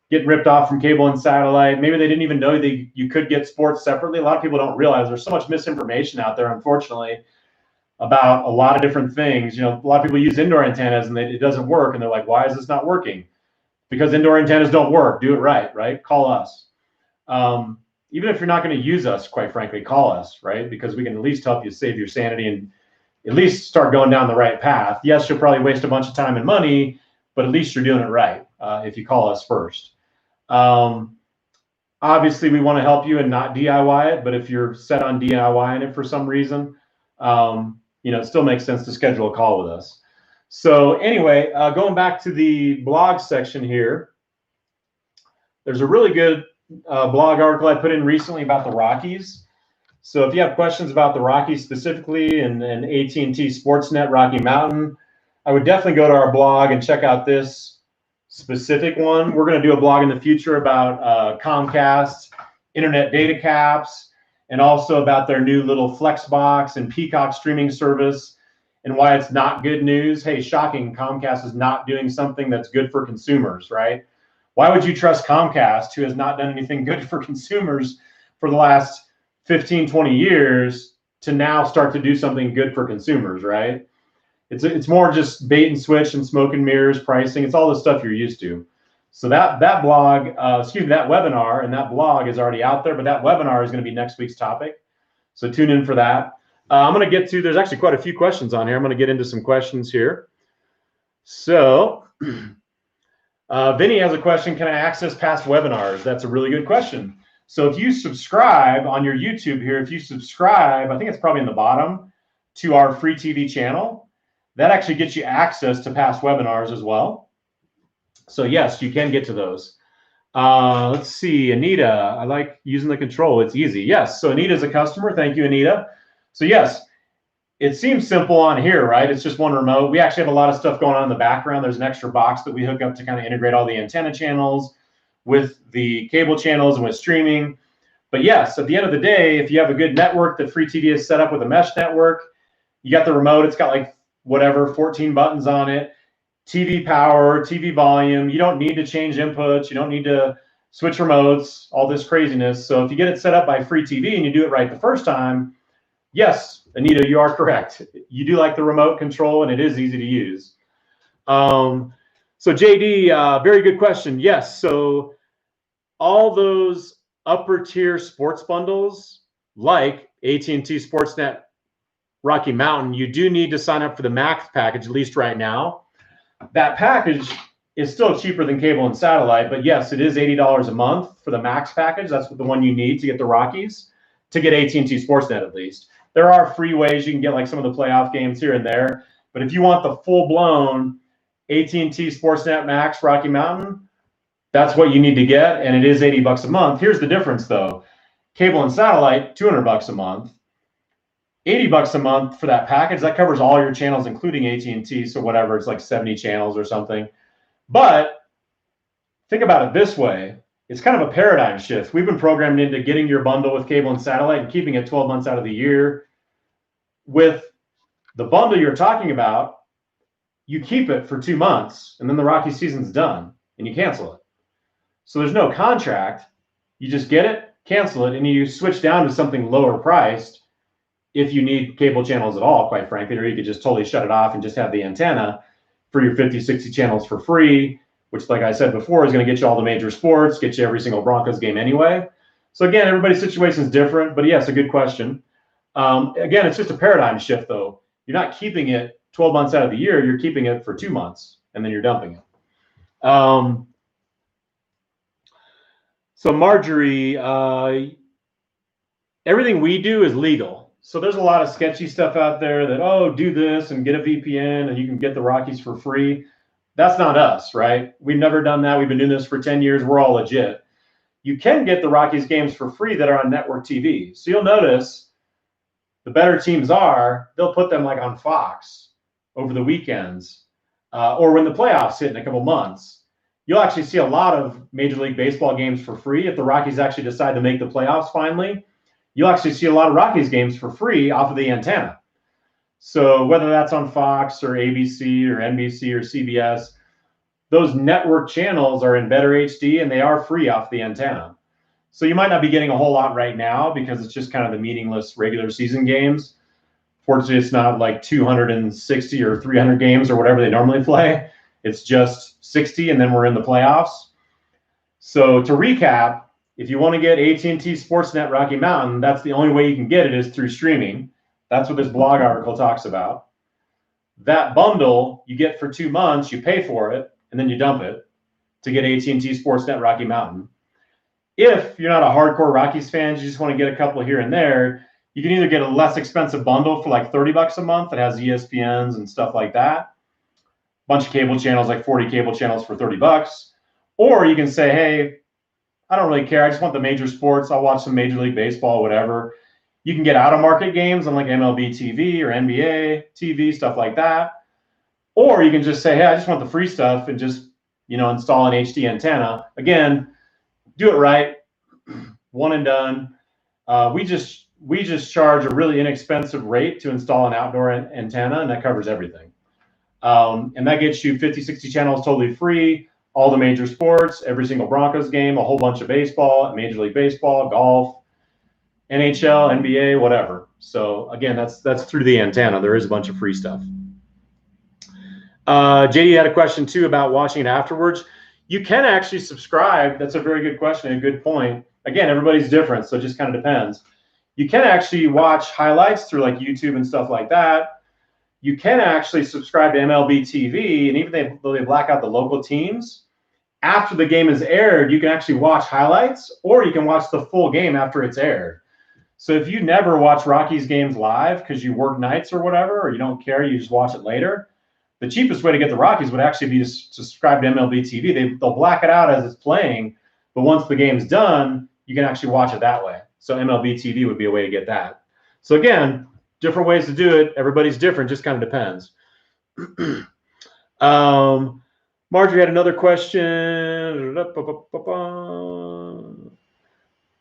getting ripped off from cable and satellite. Maybe they didn't even know that you could get sports separately. A lot of people don't realize there's so much misinformation out there, unfortunately, about a lot of different things. A lot of people use indoor antennas and it doesn't work, and they're like, why is this not working? Because indoor antennas don't work. Do it right? Call us. Even if you're not going to use us, quite frankly, call us, right? Because we can at least help you save your sanity and at least start going down the right path. Yes, you'll probably waste a bunch of time and money, but at least you're doing it right if you call us first. Obviously, we want to help you and not DIY it, but if you're set on DIYing it for some reason, it still makes sense to schedule a call with us. So anyway, going back to the blog section here, there's a really good blog article I put in recently about the Rockies. So if you have questions about the Rockies specifically and AT&T SportsNet Rocky Mountain, I would definitely go to our blog and check out this specific one. We're going to do a blog in the future about Comcast internet data caps, and also about their new little Flexbox and Peacock streaming service and why it's not good news. Hey, shocking, Comcast is not doing something that's good for consumers, right? Why would you trust Comcast, who has not done anything good for consumers for the last 15, 20 years, to now start to do something good for consumers, right? It's more just bait and switch and smoke and mirrors pricing. It's all the stuff you're used to. So that webinar and that blog is already out there, but that webinar is going to be next week's topic. So tune in for that. I'm going to get to, there's actually quite a few questions on here. I'm going to get into some questions here. So Vinny has a question. Can I access past webinars? That's a really good question. So if you subscribe on your YouTube here, if you subscribe, I think it's probably in the bottom, to our free TV channel, that actually gets you access to past webinars as well. So yes, you can get to those. Let's see, Anita, I like using the control. It's easy. Yes, so Anita is a customer. Thank you, Anita. So yes, it seems simple on here, right? It's just one remote. We actually have a lot of stuff going on in the background. There's an extra box that we hook up to kind of integrate all the antenna channels with the cable channels and with streaming. But yes, at the end of the day, if you have a good network that Free TV is set up with a mesh network, you got the remote. It's got like whatever, 14 buttons on it. TV power, TV volume. You don't need to change inputs. You don't need to switch remotes, all this craziness. So if you get it set up by Free TV and you do it right the first time, yes, Anita, you are correct. You do like the remote control, and it is easy to use. So JD, very good question. Yes, so all those upper tier sports bundles like AT&T SportsNet Rocky Mountain, you do need to sign up for the Max package, at least right now. That package is still cheaper than cable and satellite, but yes, it is $80 a month for the Max package. That's the one you need to get the Rockies, to get AT&T SportsNet at least. There are free ways you can get like some of the playoff games here and there, but if you want the full-blown AT&T SportsNet Max Rocky Mountain, that's what you need to get, and it is $80 a month. Here's the difference, though. Cable and satellite, $200 a month. $80 a month for that package, that covers all your channels, including AT&T, so whatever, it's like 70 channels or something. But think about it this way. It's kind of a paradigm shift. We've been programmed into getting your bundle with cable and satellite and keeping it 12 months out of the year. With the bundle you're talking about, you keep it for 2 months, and then the Rocky season's done, and you cancel it. So there's no contract. You just get it, cancel it, and you switch down to something lower priced if you need cable channels at all, quite frankly, or you could just totally shut it off and just have the antenna for your 50, 60 channels for free, which, like I said before, is going to get you all the major sports, get you every single Broncos game anyway. So again, everybody's situation is different, but yes, a good question. Again, it's just a paradigm shift, though. You're not keeping it 12 months out of the year. You're keeping it for 2 months, and then you're dumping it. So Marjorie, everything we do is legal. So there's a lot of sketchy stuff out there that, oh, do this and get a VPN and you can get the Rockies for free. That's not us, right? We've never done that. We've been doing this for 10 years. We're all legit. You can get the Rockies games for free that are on network TV. So you'll notice the better teams are, they'll put them like on Fox over the weekends or when the playoffs hit in a couple months. You'll actually see a lot of Major League Baseball games for free. If the Rockies actually decide to make the playoffs finally, you'll actually see a lot of Rockies games for free off of the antenna. So whether that's on Fox or ABC or NBC or CBS, those network channels are in better HD and they are free off the antenna. So you might not be getting a whole lot right now because it's just kind of the meaningless regular season games. Fortunately, it's not like 260 or 300 games or whatever they normally play. It's just 60 and then we're in the playoffs. So to recap, if you want to get AT&T SportsNet Rocky Mountain, that's the only way you can get it is through streaming. That's what this blog article talks about. That bundle you get for 2 months, you pay for it, and then you dump it to get AT&T SportsNet Rocky Mountain. If you're not a hardcore Rockies fan, you just want to get a couple here and there, you can either get a less expensive bundle for like $30 a month that has ESPNs and stuff like that. Bunch of cable channels, like 40 cable channels for $30. Or you can say, hey, I don't really care. I just want the major sports. I'll watch some Major League Baseball, whatever. You can get out-of-market games on like MLB TV or NBA TV, stuff like that. Or you can just say, hey, I just want the free stuff and just, install an HD antenna. Again, do it right. One and done. We just charge a really inexpensive rate to install an outdoor antenna, and that covers everything. And that gets you 50, 60 channels totally free. All the major sports, every single Broncos game, a whole bunch of baseball, Major League Baseball, golf, NHL, NBA, whatever. So again, that's through the antenna. There is a bunch of free stuff. JD had a question too about watching it afterwards. You can actually subscribe. That's a very good question and a good point. Again, everybody's different, so it just kind of depends. You can actually watch highlights through like YouTube and stuff like that. You can actually subscribe to MLB TV, and even though they black out the local teams, after the game is aired, you can actually watch highlights, or you can watch the full game after it's aired. So if you never watch Rockies games live because you work nights or whatever, or you don't care, you just watch it later, the cheapest way to get the Rockies would actually be to subscribe to MLB TV. They'll black it out as it's playing, but once the game's done, you can actually watch it that way. So MLB TV would be a way to get that. So again, different ways to do it. Everybody's different, just kind of depends. Marjorie had another question.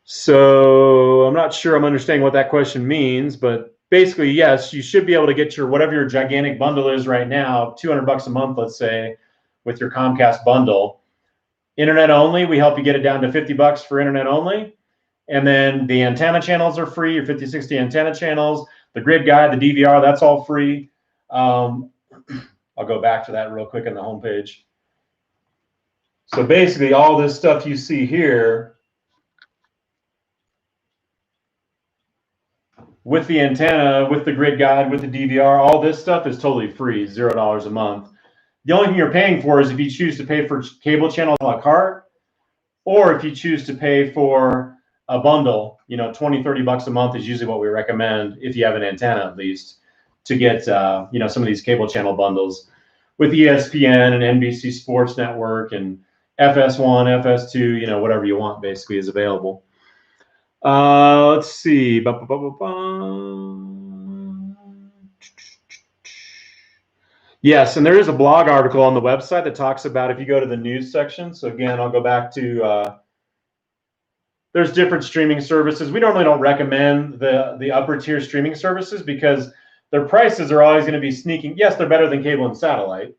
So I'm not sure I'm understanding what that question means, but basically, yes, you should be able to get your whatever your gigantic bundle is right now, $200 a month, let's say, with your Comcast bundle. Internet only, we help you get it down to $50 for internet only. And then the antenna channels are free, your 50-60 antenna channels, the grid guide, the DVR, that's all free. I'll go back to that real quick on the homepage. So basically, all this stuff you see here with the antenna, with the grid guide, with the DVR, all this stuff is totally free, $0 a month. The only thing you're paying for is if you choose to pay for cable channel a la carte, or if you choose to pay for a bundle, you know, $20-30 a month is usually what we recommend if you have an antenna at least to get, you know, some of these cable channel bundles with ESPN and NBC Sports Network and FS1, FS2, you know, whatever you want basically is available. Let's see. Yes, and there is a blog article on the website that talks about if you go to the news section. So again, I'll go back to there's different streaming services. We normally don't recommend the upper tier streaming services because their prices are always going to be sneaking. Yes, they're better than cable and satellite.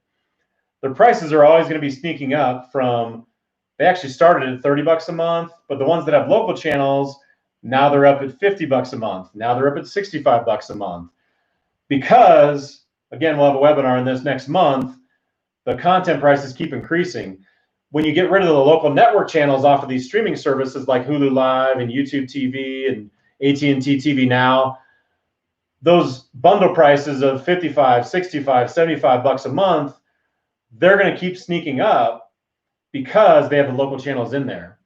Their prices are always going to be sneaking up from, they actually started at $30 a month, but the ones that have local channels, now they're up at $50 a month. Now they're up at $65 a month. Because, again, we'll have a webinar in this next month, the content prices keep increasing. When you get rid of the local network channels off of these streaming services like Hulu Live and YouTube TV and AT&T TV Now, those bundle prices of $55, $65, $75 a month, they're going to keep sneaking up because they have the local channels in there.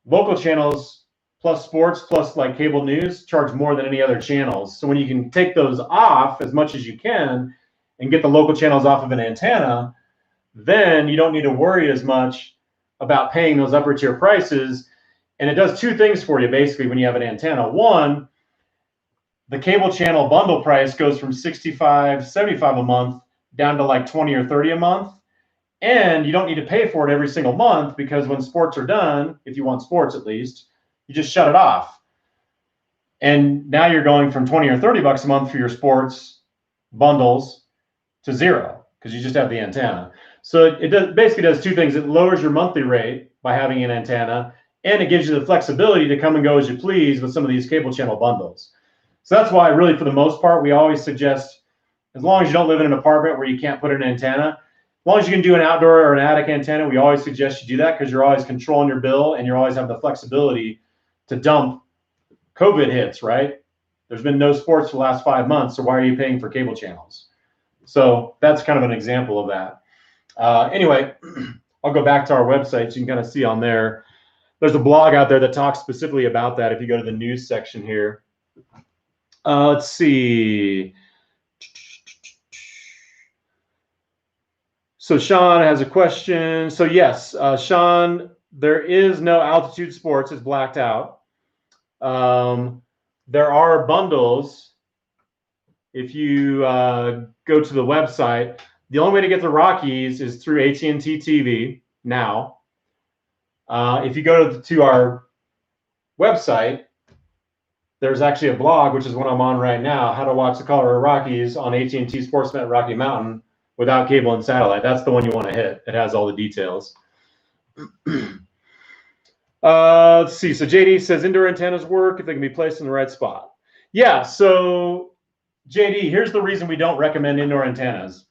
Local channels plus sports plus like cable news charge more than any other channels. So when you can take those off as much as you can and get the local channels off of an antenna, then you don't need to worry as much about paying those upper tier prices. And it does two things for you basically when you have an antenna. One, the cable channel bundle price goes from $65, $75 a month down to like $20 or $30 a month. And you don't need to pay for it every single month because when sports are done, if you want sports at least, you just shut it off. And now you're going from $20 or $30 a month for your sports bundles to $0 because you just have the antenna. So it basically does two things. It lowers your monthly rate by having an antenna, and it gives you the flexibility to come and go as you please with some of these cable channel bundles. So that's why really for the most part, we always suggest, as long as you don't live in an apartment where you can't put an antenna, as long as you can do an outdoor or an attic antenna, we always suggest you do that because you're always controlling your bill and you always have the flexibility to dump COVID hits, right? There's been no sports for the last 5 months, so why are you paying for cable channels? So that's kind of an example of that. Anyway, I'll go back to our website so you can kind of see on there. There's a blog out there that talks specifically about that if you go to the news section here. Let's see. So Sean has a question. So yes, Sean, there is no altitude sports. It's blacked out. There are bundles. If you go to the website, the only way to get the Rockies is through AT&T TV now. If you go to our website, there's actually a blog, which is what I'm on right now, how to watch the Colorado Rockies on AT&T SportsNet Rocky Mountain without cable and satellite. That's the one you want to hit. It has all the details. Let's see. So JD says indoor antennas work if they can be placed in the right spot. Yeah. So JD, here's the reason we don't recommend indoor antennas.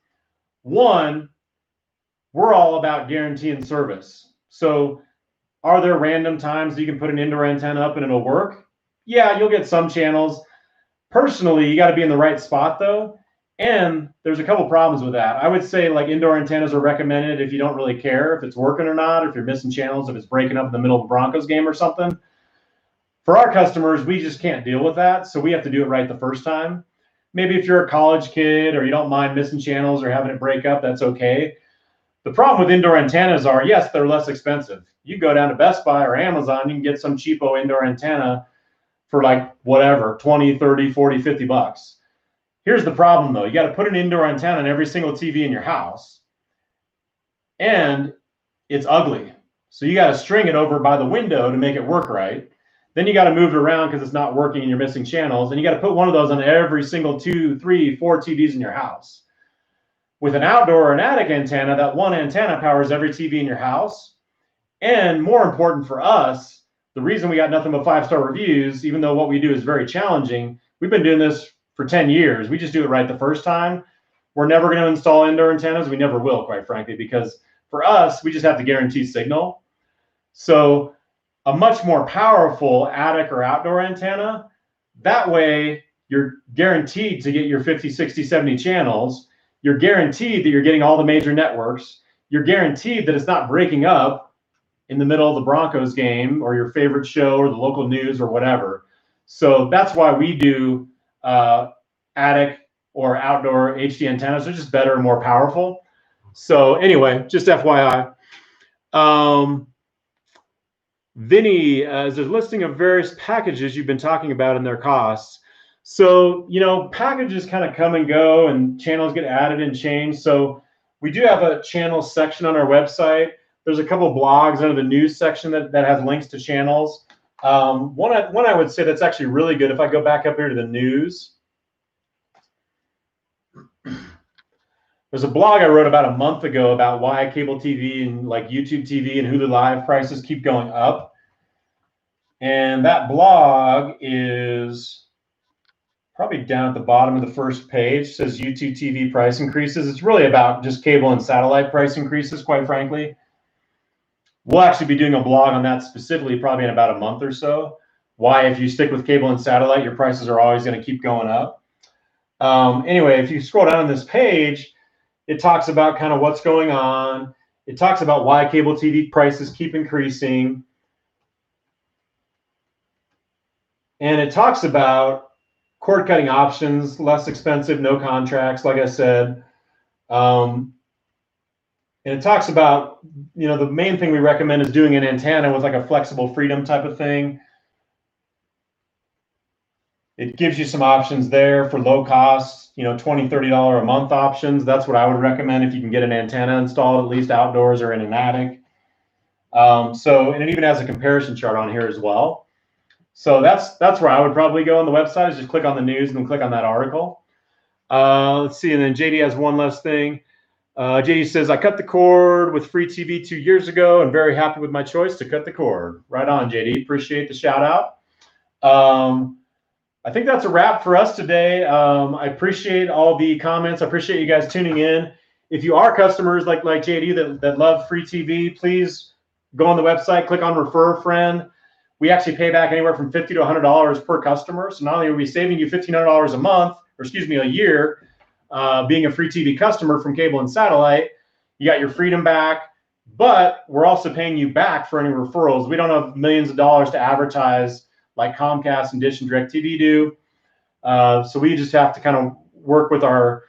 One, we're all about guaranteeing service. So are there random times that you can put an indoor antenna up and it'll work? Yeah, you'll get some channels. Personally, you got to be in the right spot though. And there's a couple problems with that. I would say like indoor antennas are recommended if you don't really care if it's working or not, if you're missing channels, if it's breaking up in the middle of a Broncos game or something. For our customers, we just can't deal with that. So we have to do it right the first time. maybe if you're a college kid or you don't mind missing channels or having it break up, that's okay. The problem with indoor antennas are, yes, they're less expensive. You go down to Best Buy or Amazon, you can get some cheapo indoor antenna for like whatever, 20, 30, 40, 50 bucks. Here's the problem though. You got to put an indoor antenna on every single TV in your house, and it's ugly. So you got to string it over by the window to make it work right. Then you got to move it around because it's not working and you're missing channels. And you got to put one of those on every single 2, 3, 4 TVs in your house. With an outdoor or an attic antenna, that one antenna powers every TV in your house. And more important for us, the reason we got nothing but 5-star reviews, even though what we do is very challenging, we've been doing this for 10 years. We just do it right the first time. We're never going to install indoor antennas. We never will, quite frankly, because for us, we just have to guarantee signal. So a much more powerful attic or outdoor antenna, that way you're guaranteed to get your 50, 60, 70 channels. You're guaranteed that you're getting all the major networks. You're guaranteed that it's not breaking up in the middle of the Broncos game or your favorite show or the local news or whatever. So that's why we do attic or outdoor HD antennas. They're just better and more powerful. So anyway, just FYI. Vinny, there's a listing of various packages you've been talking about and their costs. So, you know, packages kind of come and go and channels get added and changed. So we do have a channel section on our website. There's a couple blogs under the news section that has links to channels. One I would say that's actually really good, if I go back up here to the news, there's a blog I wrote about a month ago about why cable TV and like YouTube TV and Hulu Live prices keep going up. And that blog is probably down at the bottom of the first page. It says YouTube TV price increases. It's really about just cable and satellite price increases, quite frankly. We'll actually be doing a blog on that specifically probably in about a month or so. Why, if you stick with cable and satellite, your prices are always going to keep going up. Anyway, if you scroll down on this page, it talks about kind of what's going on. It talks about why cable TV prices keep increasing. And it talks about cord cutting options, less expensive, no contracts, like I said. And it talks about, you know, the main thing we recommend is doing an antenna with like a flexible freedom type of thing. It gives you some options there for low cost, you know, $20, $30 a month options. That's what I would recommend if you can get an antenna installed, at least outdoors or in an attic. And it even has a comparison chart on here as well. So that's where I would probably go on the website, is just click on the news and then click on that article. Let's see, and then JD has one last thing. JD says, I cut the cord with free TV 2 years ago and very happy with my choice to cut the cord. Right on, JD. Appreciate the shout out. I think that's a wrap for us today. I appreciate all the comments. I appreciate you guys tuning in. If you are customers like JD that love free TV, please go on the website, click on Refer a Friend. We actually pay back anywhere from $50 to $100 per customer. So not only are we saving you $1,500 a month, or excuse me, a year, being a free TV customer from cable and satellite, you got your freedom back, but we're also paying you back for any referrals. We don't have millions of dollars to advertise like Comcast and Dish and DirecTV do. So we just have to kind of work with our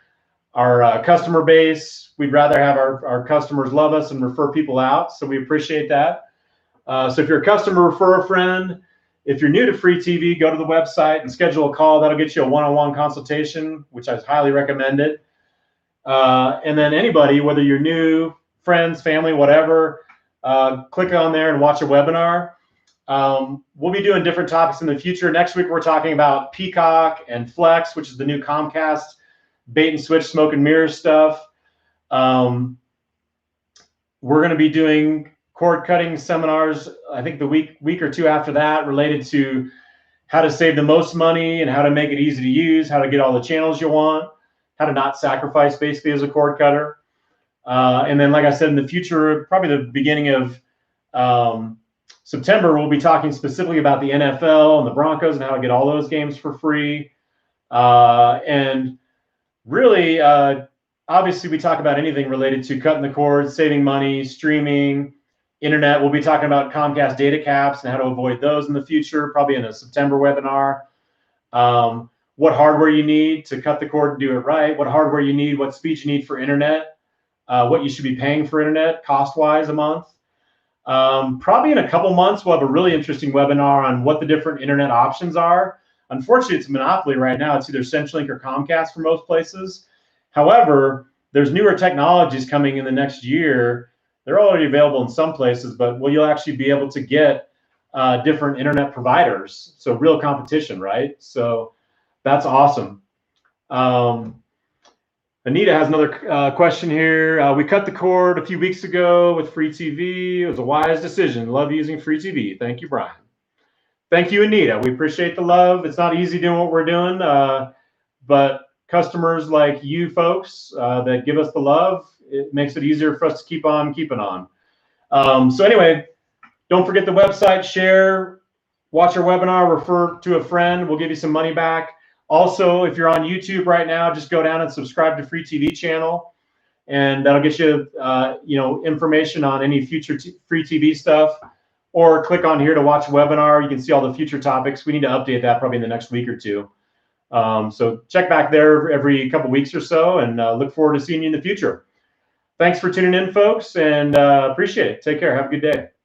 customer base. We'd rather have our customers love us and refer people out. So we appreciate that. So if you're a customer, refer a friend. If you're new to free TV, go to the website and schedule a call. That'll get you a one-on-one consultation, which I highly recommend it. And then anybody, whether you're new, friends, family, whatever, click on there and watch a webinar. We'll be doing different topics in the future. Next week, we're talking about Peacock and Flex, which is the new Comcast bait and switch, smoke and mirrors stuff. We're going to be doing cord cutting seminars, I think the week or two after that, related to how to save the most money and how to make it easy to use, how to get all the channels you want, how to not sacrifice basically as a cord cutter. And then, like I said, in the future, probably the beginning of September, we'll be talking specifically about the NFL and the Broncos and how to get all those games for free. And really, obviously, we talk about anything related to cutting the cord, saving money, streaming, internet. We'll be talking about Comcast data caps and how to avoid those in the future, probably in a September webinar. what hardware you need to cut the cord and do it right, what hardware you need, what speed you need for internet, what you should be paying for internet cost-wise a month. Probably in a couple months, we'll have a really interesting webinar on what the different internet options are. Unfortunately, it's a monopoly right now. It's either Centrelink or Comcast for most places. However, there's newer technologies coming in the next year. They're already available in some places, but you'll actually be able to get different internet providers. So real competition, right? So that's awesome. Anita has another question here. We cut the cord a few weeks ago with free TV. It was a wise decision. Love using free TV. Thank you, Brian. Thank you, Anita. We appreciate the love. It's not easy doing what we're doing, but customers like you folks that give us the love, it makes it easier for us to keep on keeping on. So anyway, don't forget the website, share, watch our webinar, refer to a friend. We'll give you some money back. Also, if you're on YouTube right now, just go down and subscribe to Free TV channel, and that'll get you, information on any future free TV stuff. Or click on here to watch a webinar. You can see all the future topics. We need to update that probably in the next week or two. So check back there every couple weeks or so, and look forward to seeing you in the future. Thanks for tuning in, folks, and appreciate it. Take care. Have a good day.